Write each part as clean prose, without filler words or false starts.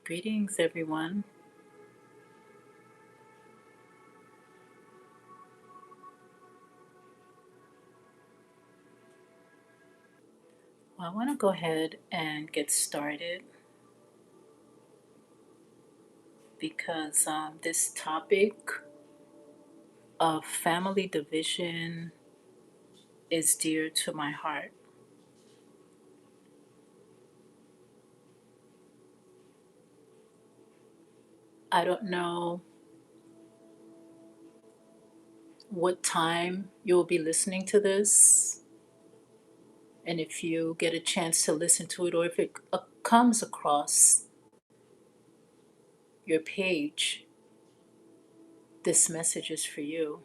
Greetings, everyone. Well, I want to go ahead and get started because this topic of family division is dear to my heart. I don't know what time you'll be listening to this, and if you get a chance to listen to it, or if it comes across your page, this message is for you.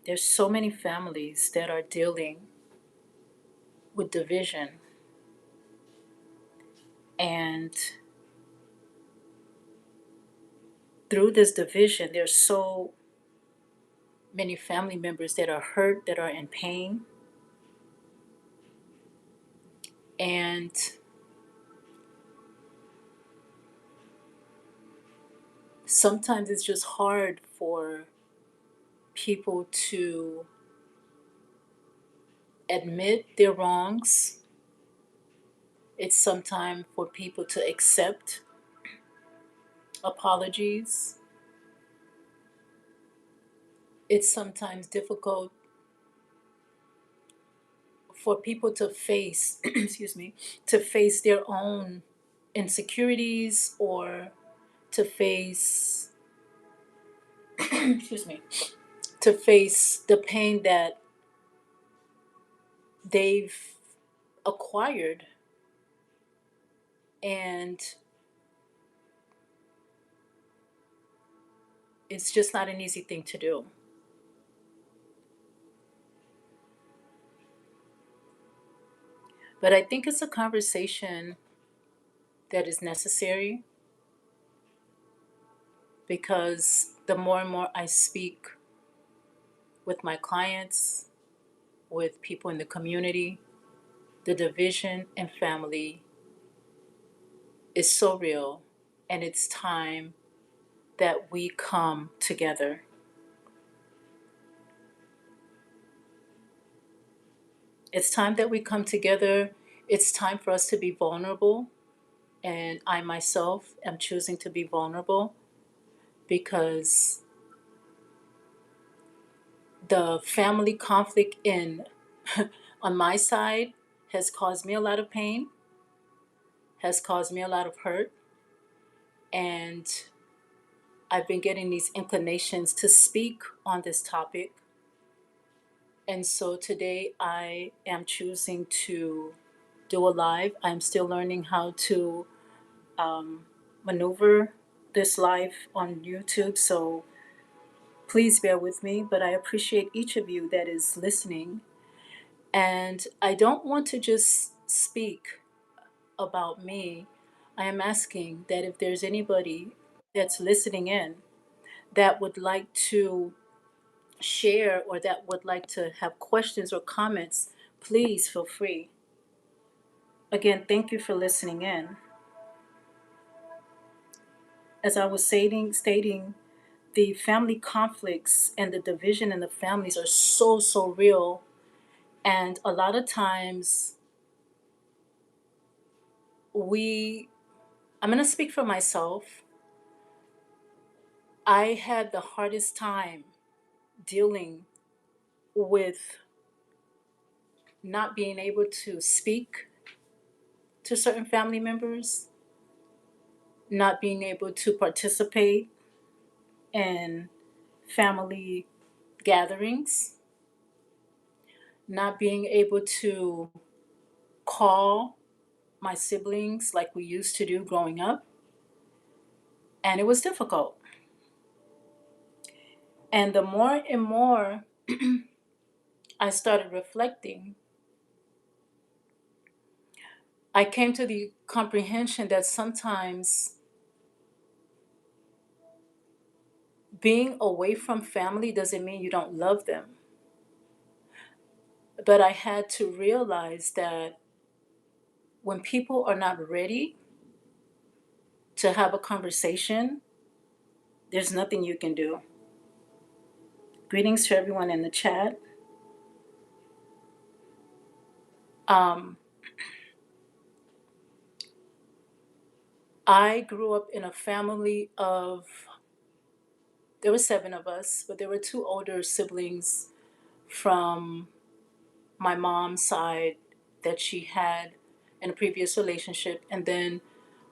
There's so many families that are dealing with division, and through this division, there's so many family members that are hurt, that are in pain. And sometimes it's just hard for people to admit their wrongs. It's sometimes for people to accept apologies. It's sometimes difficult for people to face, excuse me, to face their own insecurities or to face, excuse me, to face the pain that they've acquired, and it's just not an easy thing to do. But I think it's a conversation that is necessary because the more and more I speak with my clients, with people in the community, the division in family is so real, and it's time that we come together. It's time that we come together. It's time for us to be vulnerable, and I myself am choosing to be vulnerable because the family conflict in on my side has caused me a lot of pain, has caused me a lot of hurt, and I've been getting these inclinations to speak on this topic. And so today I am choosing to do a live. I'm still learning how to um, maneuver this live on YouTube, so please bear with me. But I appreciate each of you that is listening. And I don't want to just speak about me. I am asking that if there's anybody that's listening in that would like to share or that would like to have questions or comments, please feel free. Again, thank you for listening in. As I was stating, the family conflicts and the division in the families are so, so real. And a lot of times I'm going to speak for myself. I had the hardest time dealing with not being able to speak to certain family members, not being able to participate in family gatherings, not being able to call my siblings like we used to do growing up. And it was difficult. And the more and more I started reflecting, I came to the comprehension that sometimes being away from family doesn't mean you don't love them. But I had to realize that when people are not ready to have a conversation, there's nothing you can do. Greetings to everyone in the chat. Um, I grew up in a family of, there were seven of us, but there were two older siblings from my mom's side that she had in a previous relationship. And then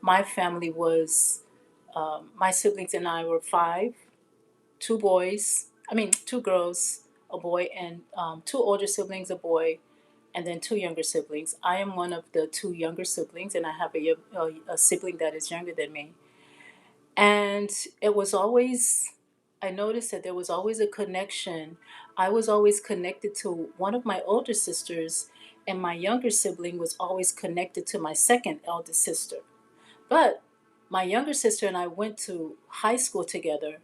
my family was, my siblings and I were five, two boys, I mean, two girls, a boy, and two older siblings, a boy, and then two younger siblings. I am one of the two younger siblings, and I have a sibling that is younger than me. And it was always, I noticed that there was always a connection. I was always connected to one of my older sisters, and my younger sibling was always connected to my second eldest sister. But my younger sister and I went to high school together,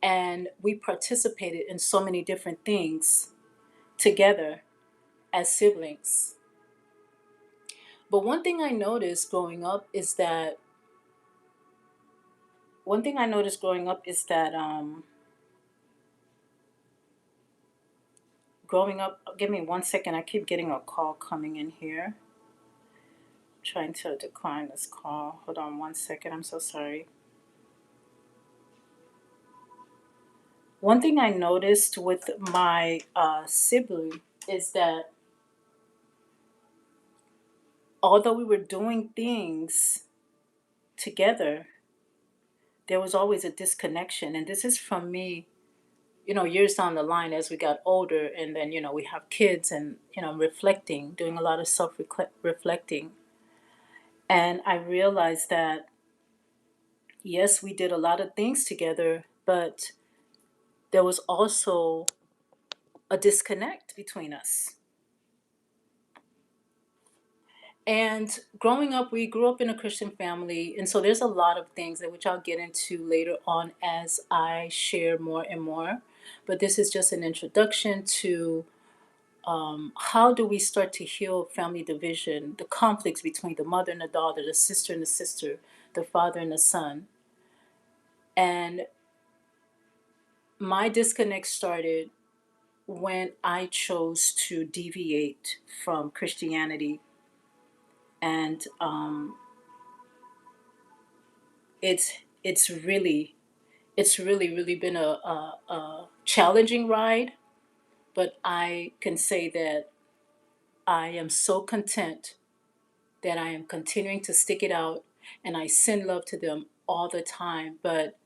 and we participated in so many different things together as siblings. But one thing I noticed growing up is that growing up, give me 1 second, I keep getting a call coming in here. Trying to decline this call. Hold on 1 second, I'm so sorry. One thing I noticed with my sibling is that although we were doing things together, there was always a disconnection. And this is from me, years down the line as we got older, and then, we have kids, and, reflecting, doing a lot of self reflecting. And I realized that, yes, we did a lot of things together, but there was also a disconnect between us. And growing up, we grew up in a Christian family. And so there's a lot of things that which I'll get into later on as I share more and more. But this is just an introduction to how do we start to heal family division, the conflicts between the mother and the daughter, the sister and the sister, the father and the son. And my disconnect started when I chose to deviate from Christianity. And it's it's really really been a challenging ride, but I can say that I am so content that I am continuing to stick it out, and I send love to them all the time. But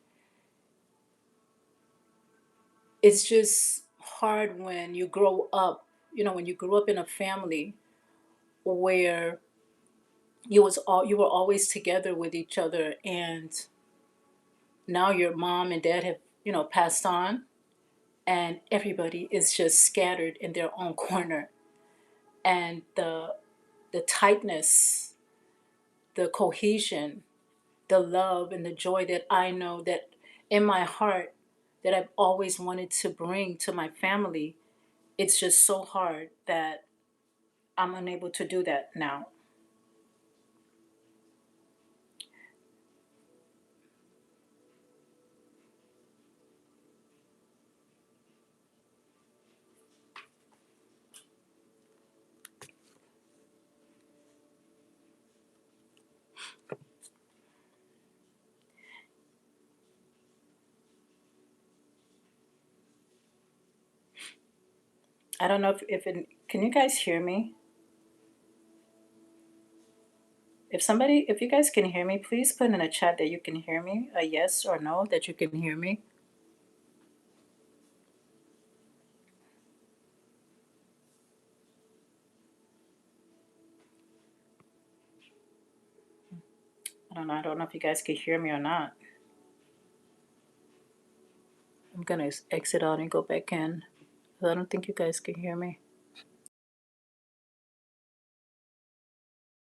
it's just hard when you grow up, when you grew up in a family where you were always together with each other, and now your mom and dad have, passed on, and everybody is just scattered in their own corner. And the tightness, the cohesion, the love and the joy that I know that in my heart that I've always wanted to bring to my family, it's just so hard that I'm unable to do that now. I don't know if it, can you guys hear me? If you guys can hear me, please put in a chat that you can hear me, a yes or no that you can hear me. I don't know if you guys can hear me or not. I'm gonna exit out and go back in. I don't think you guys can hear me.